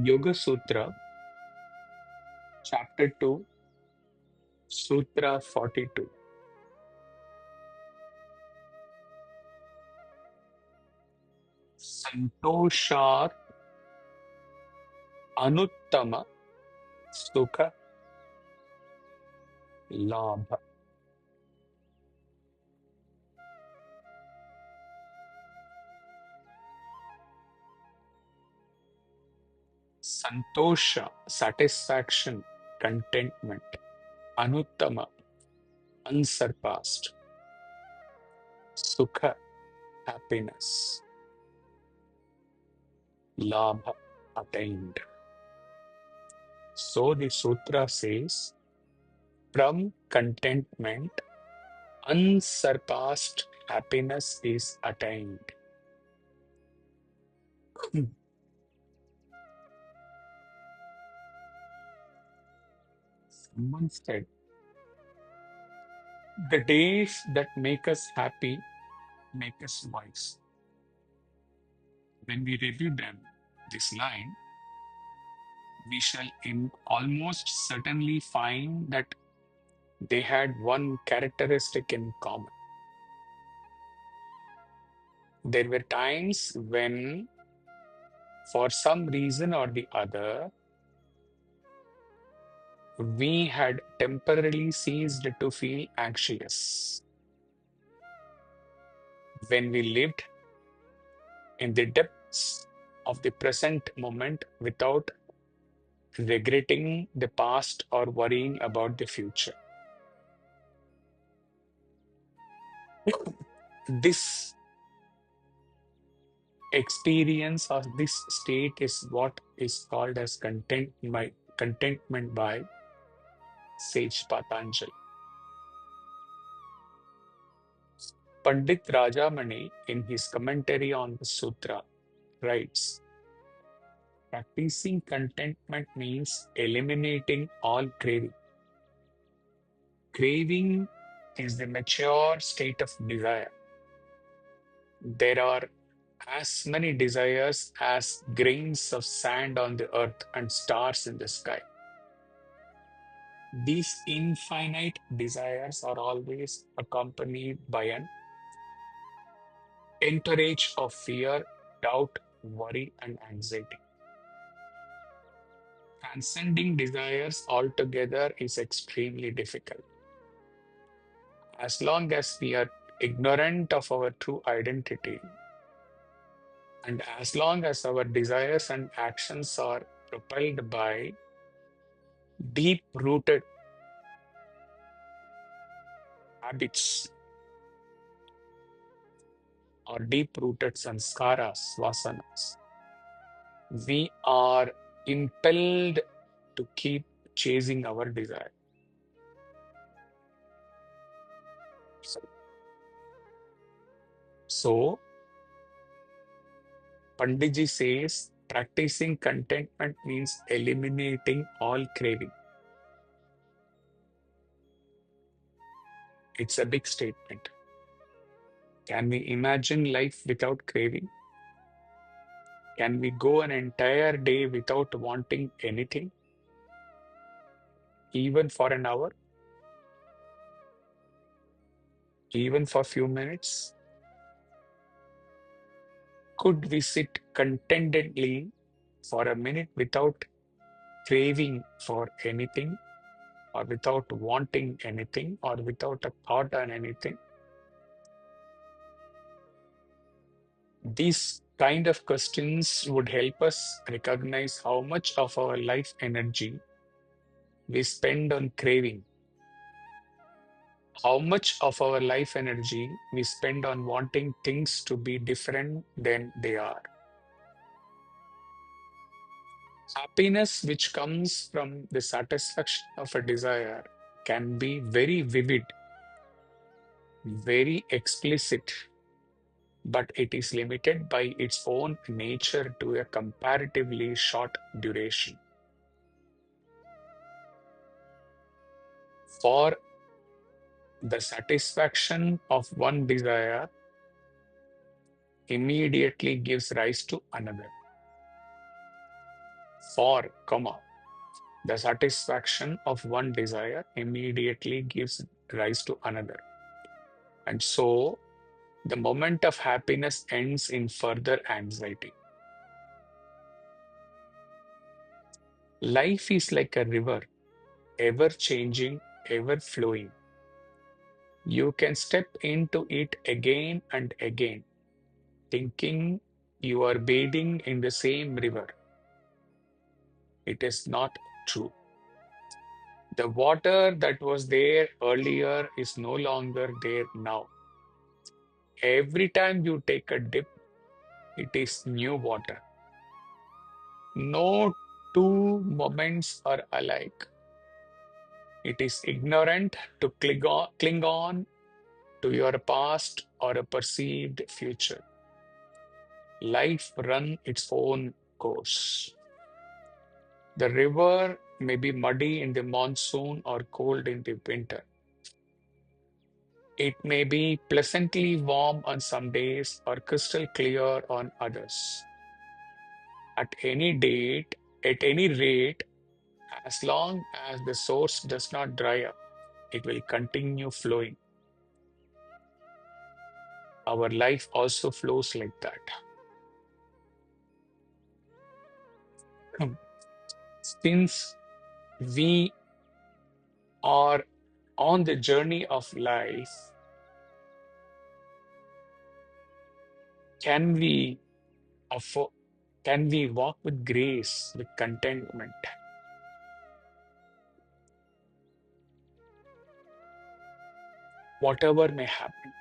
Yoga Sutra, Chapter 2, Sutra 42. Santoshat Anuttama Sukha Labha. Santosha, satisfaction, contentment. Anuttama, unsurpassed. Sukha, happiness. Labha, attained. So the sutra says, from contentment, unsurpassed happiness is attained. Someone said, the days that make us happy make us wise. When we review them, this line, we shall almost certainly find that they had one characteristic in common. There were times when, for some reason or the other, we had temporarily ceased to feel anxious. When we lived in the depths of the present moment without regretting the past or worrying about the future. This experience or this state is what is called as contentment by sage Patanjali. Pandit Rajamani, in his commentary on the sutra, writes, practicing contentment means eliminating all craving. Craving is the mature state of desire. There are as many desires as grains of sand on the earth and stars in the sky. These infinite desires are always accompanied by an entourage of fear, doubt, worry, and anxiety. Transcending desires altogether is extremely difficult. As long as we are ignorant of our true identity, and as long as our desires and actions are propelled by deep-rooted habits or deep-rooted sanskaras, vasanas, we are impelled to keep chasing our desire. So, Panditji says, practicing contentment means eliminating all craving. It's a big statement. Can we imagine life without craving? Can we go an entire day without wanting anything, even for an hour, even for a few minutes? Could we sit contentedly for a minute without craving for anything, or without wanting anything, or without a thought on anything? These kind of questions would help us recognize how much of our life energy we spend on craving, how much of our life energy we spend on wanting things to be different than they are. Happiness which comes from the satisfaction of a desire can be very vivid, very explicit, but it is limited by its own nature to a comparatively short duration. For the satisfaction of one desire immediately gives rise to another. for, comma, the satisfaction of one desire immediately gives rise to another. And so the moment of happiness ends in further anxiety. Life is like a river, ever changing, ever flowing. You can step into it again and again, thinking you are bathing in the same river. It is not true. The water that was there earlier is no longer there now. Every time you take a dip, it is new water. No two moments are alike. It is ignorant to cling on to your past or a perceived future. Life runs its own course. The river may be muddy in the monsoon or cold in the winter. It may be pleasantly warm on some days or crystal clear on others. At any rate, as long as the source does not dry up, it will continue flowing. Our life also flows like that. Since we are on the journey of life, can we afford, can we walk with grace, with contentment? Whatever may happen.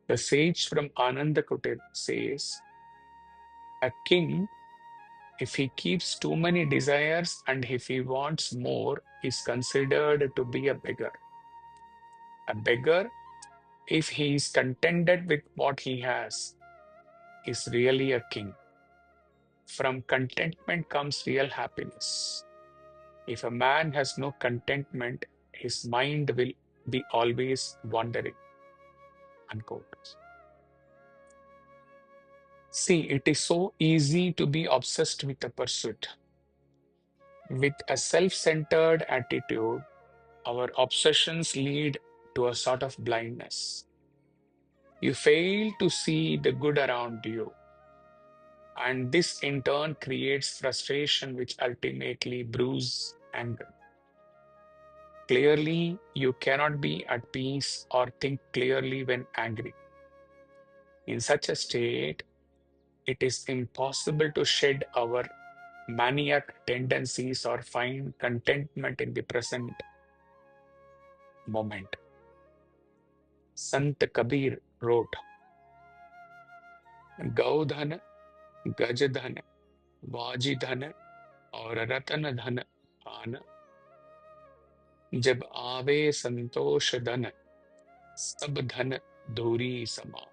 The sage from Anandakutir says, a king, if he keeps too many desires and if he wants more, is considered to be a beggar. A beggar, if he is contented with what he has, is really a king. From contentment comes real happiness. If a man has no contentment, his mind will be always wandering. Unquote. See, it is so easy to be obsessed with a pursuit. With a self-centered attitude, our obsessions lead to a sort of blindness. You fail to see the good around you, and this in turn creates frustration, which ultimately brews anger. Clearly, you cannot be at peace or think clearly when angry. In such a state, it is impossible to shed our maniac tendencies or find contentment in the present moment. Sant Kabir wrote, Gaudhan, Gajadhan, Vajidhan और रतन धन आन जब आवे संतोष धन सब धन धूरी समान,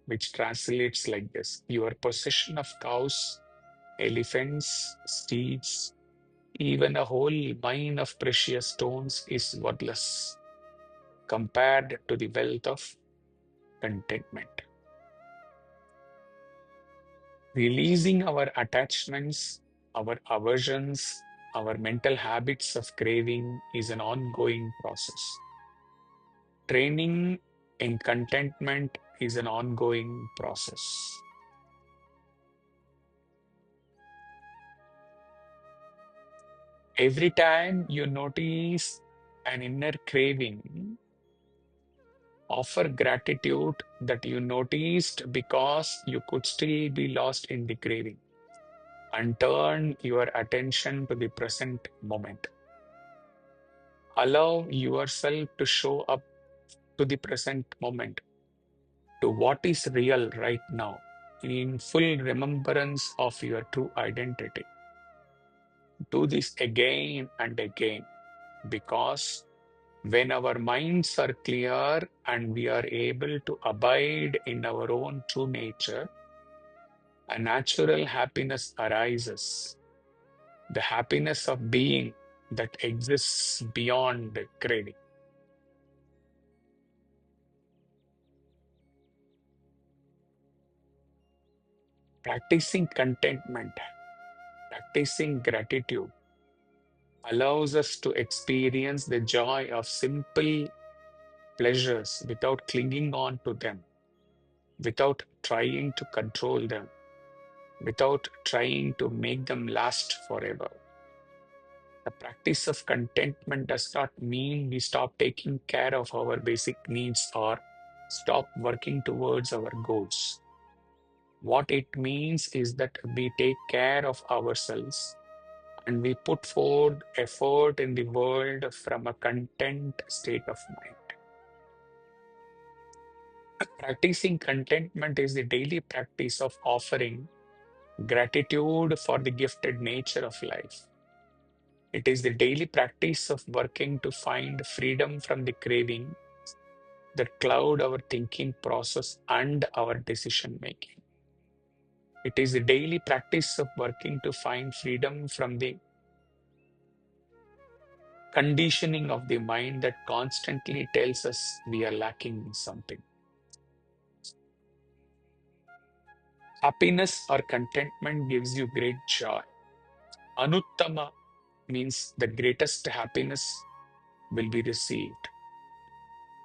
which translates like this: your possession of cows, elephants, steeds, even a whole mine of precious stones is worthless compared to the wealth of contentment. Releasing our attachments, our aversions, our mental habits of craving is an ongoing process. Training in contentment is an ongoing process. Every time you notice an inner craving, offer gratitude that you noticed because you could still be lost in the craving, and turn your attention to the present moment. Allow yourself to show up to the present moment, to what is real right now, in full remembrance of your true identity. Do this again and again, because when our minds are clear and we are able to abide in our own true nature, a natural happiness arises, the happiness of being that exists beyond craving. Practicing contentment, practicing gratitude allows us to experience the joy of simple pleasures without clinging on to them, without trying to control them, without trying to make them last forever. The practice of contentment does not mean we stop taking care of our basic needs or stop working towards our goals. What it means is that we take care of ourselves and we put forth effort in the world from a content state of mind. Practicing contentment is the daily practice of offering gratitude for the gifted nature of life. It is the daily practice of working to find freedom from the craving that cloud our thinking process and our decision making. It is the daily practice of working to find freedom from the conditioning of the mind that constantly tells us we are lacking in something. Happiness or contentment gives you great joy. Anuttama means the greatest happiness will be received.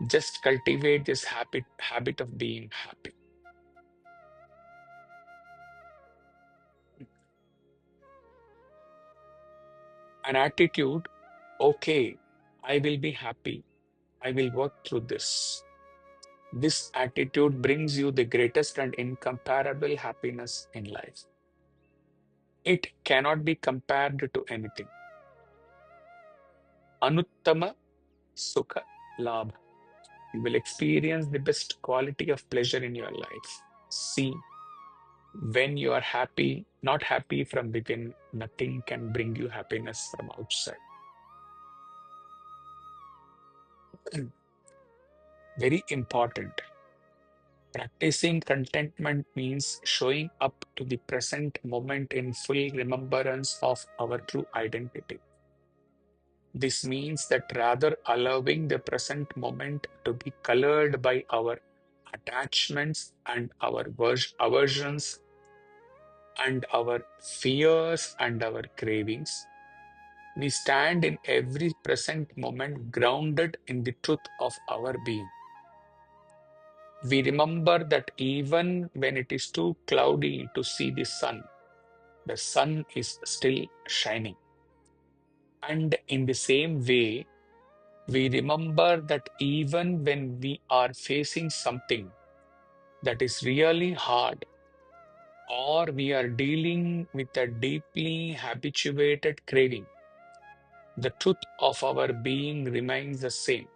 Just cultivate this habit of being happy. An attitude, okay, I will be happy. I will work through this. This attitude brings you the greatest and incomparable happiness in life. It cannot be compared to anything. Anuttama sukha labha. You will experience the best quality of pleasure in your life. See, when you are happy, not happy from within, nothing can bring you happiness from outside. Very important. Practicing contentment means showing up to the present moment in full remembrance of our true identity. This means that rather allowing the present moment to be colored by our attachments and our aversions and our fears and our cravings, we stand in every present moment grounded in the truth of our being. We remember that even when it is too cloudy to see the sun is still shining. And in the same way, we remember that even when we are facing something that is really hard, or we are dealing with a deeply habituated craving, the truth of our being remains the same.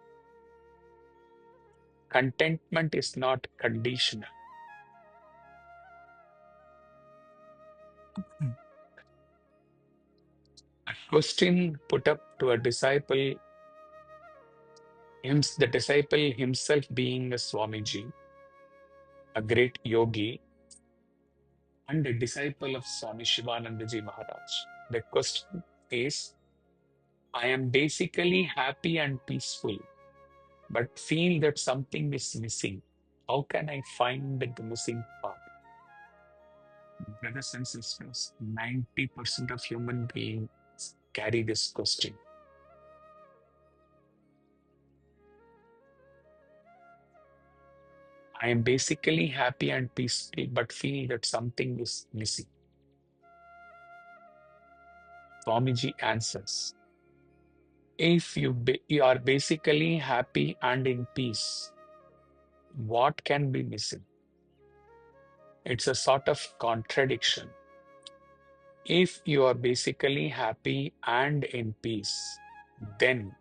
Contentment is not conditional. A question put up to a disciple, the disciple himself being a Swamiji, a great yogi, and a disciple of Swami Shivanandaji Maharaj. The question is, I am basically happy and peaceful, but feel that something is missing. How can I find the missing part? Brothers and sisters, 90% of human beings carry this question. I am basically happy and peaceful, but feel that something is missing. Swamiji answers, if you are basically happy and in peace, what can be missing? It's a sort of contradiction. If you are basically happy and in peace, then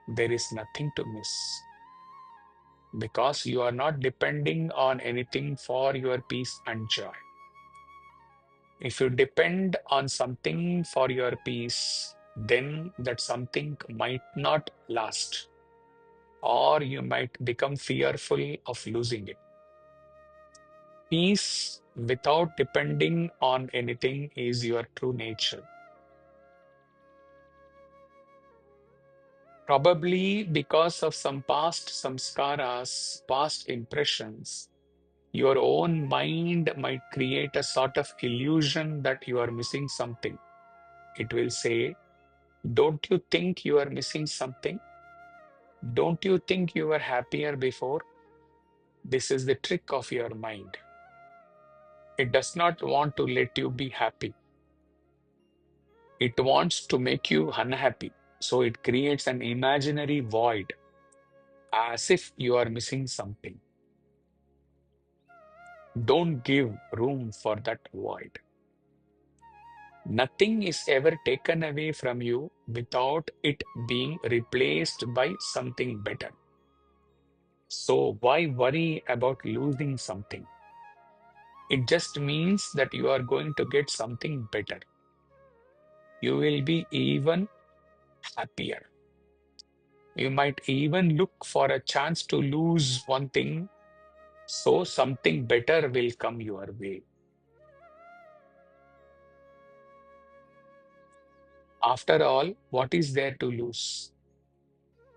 there is nothing to miss because you are not depending on anything for your peace and joy. If you depend on something for your peace, then that something might not last, or you might become fearful of losing it. Peace without depending on anything is your true nature. Probably because of some past samskaras, past impressions, Your own mind might create a sort of illusion that you are missing something. It will say, don't you think you are missing something? Don't you think you were happier before? This is the trick of your mind. It does not want to let you be happy. It wants to make you unhappy. So it creates an imaginary void as if you are missing something. Don't give room for that void. Nothing is ever taken away from you without it being replaced by something better. So why worry about losing something? It just means that you are going to get something better. You will be even happier. You might even look for a chance to lose one thing, so something better will come your way. After all, what is there to lose?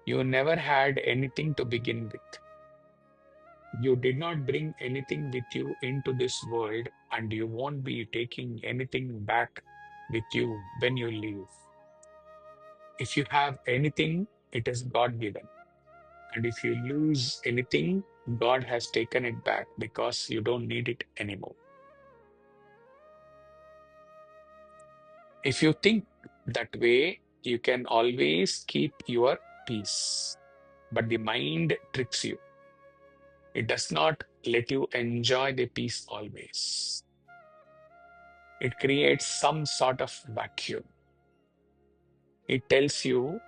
You never had anything to begin with. You did not bring anything with you into this world, and you won't be taking anything back with you when you leave. If you have anything, it is God given. And if you lose anything, God has taken it back because you don't need it anymore. If you think that way, you can always keep your peace. But the mind tricks you. It does not let you enjoy the peace always. It creates some sort of vacuum. It tells you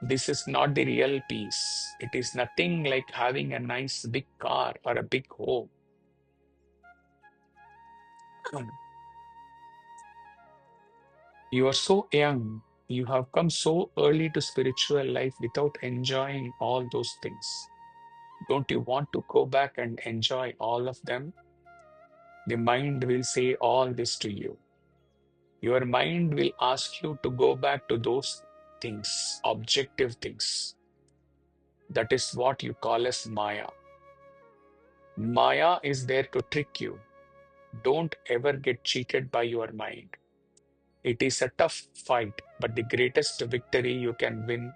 this is not the real peace. It is nothing like having a nice big car or a big home. You are so young. You have come so early to spiritual life without enjoying all those things. Don't you want to go back and enjoy all of them? The mind will say all this to you. Your mind will ask you to go back to those things, objective things. That is what you call as Maya. Maya is there to trick you. Don't ever get cheated by your mind. It is a tough fight, but the greatest victory you can win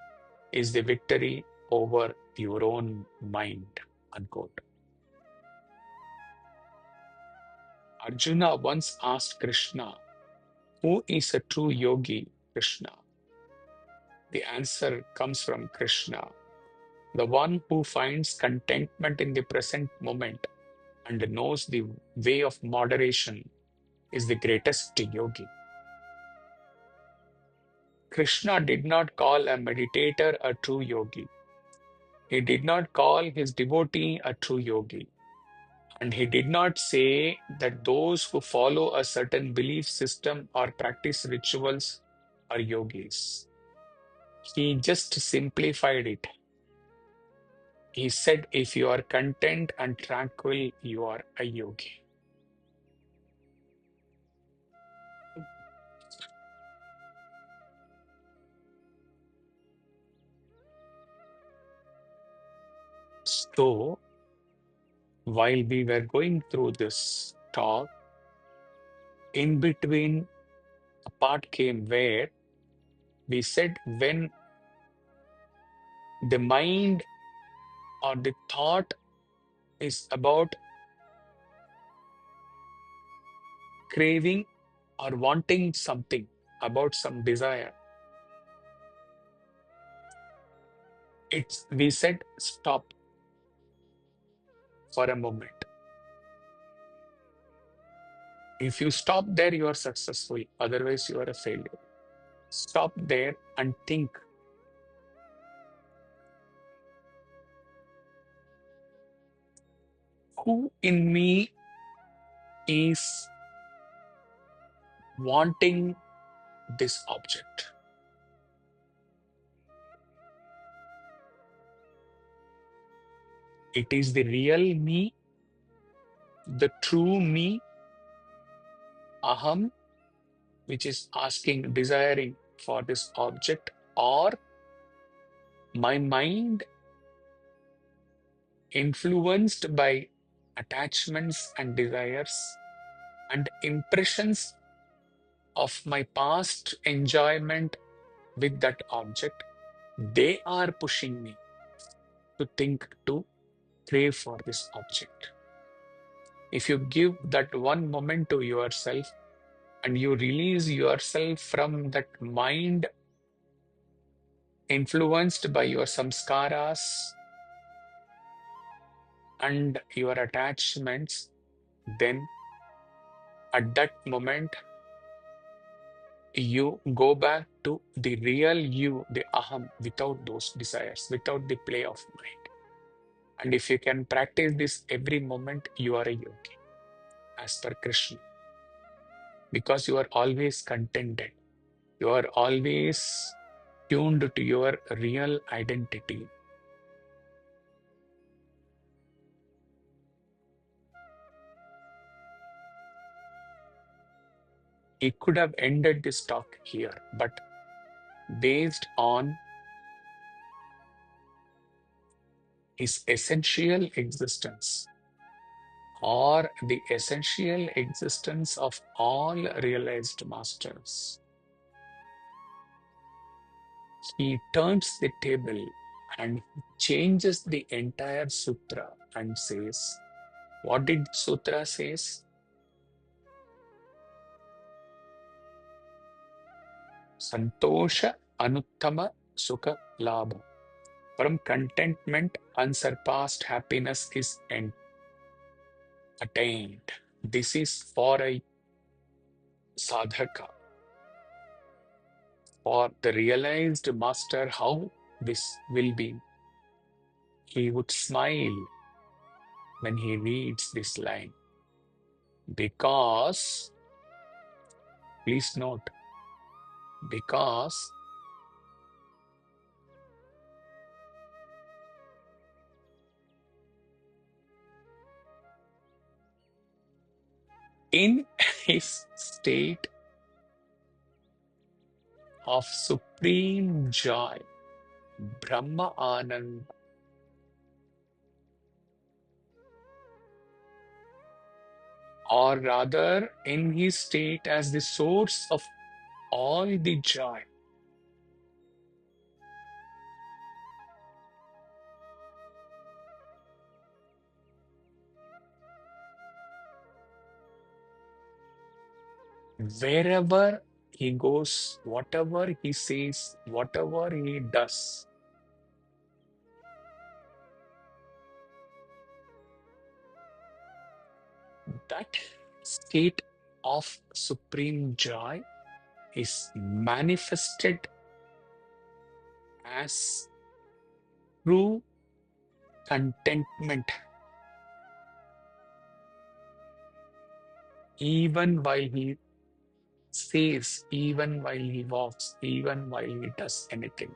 is the victory over your own mind. Unquote. Arjuna once asked Krishna, who is a true yogi, Krishna? The answer comes from Krishna, the one who finds contentment in the present moment and knows the way of moderation is the greatest yogi. Krishna did not call a meditator a true yogi. He did not call his devotee a true yogi. And he did not say that those who follow a certain belief system or practice rituals are yogis. He just simplified it. He said, if you are content and tranquil, you are a yogi. So, while we were going through this talk, in between, a part came where we said when the mind or the thought is about craving or wanting something, about some desire, we said stop for a moment. If you stop there, you are successful. Otherwise, you are a failure. Stop there and think. Who in me is wanting this object? It is the real me, the true me, aham, which is asking, desiring for this object, or my mind influenced by attachments and desires and impressions of my past enjoyment with that object, they are pushing me to think, to crave for this object. If you give that one moment to yourself and you release yourself from that mind influenced by your samskaras and your attachments, then at that moment you go back to the real you, the aham, without those desires, without the play of mind. And if you can practice this every moment, you are a yogi, as per Krishna, because you are always contented. You are always tuned to your real identity. He could have ended this talk here, but based on his essential existence, or the essential existence of all realized masters, he turns the table and changes the entire sutra and says, what did sutra says? saṃtoṣādanuttamasukhalābhaḥ. From contentment, unsurpassed happiness is attained. This is for a sadhaka, for the realized master, how this will be. He would smile when he reads this line, because, please note, because in his state of supreme joy, Brahma Ananda, or rather in his state as the source of all the joy, wherever he goes, whatever he says, whatever he does, that state of supreme joy is manifested as true contentment, even while he says, even while he walks, even while he does anything.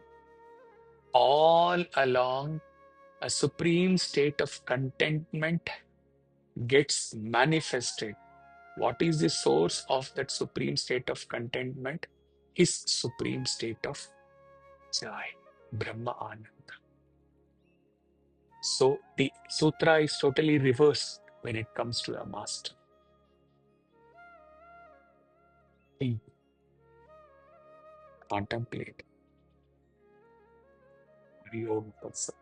All along, a supreme state of contentment gets manifested. What is the source of that supreme state of contentment? His supreme state of joy, Brahma Ananda. So the sutra is totally reversed when it comes to a master. Think, contemplate. Hari Om Tat Sat.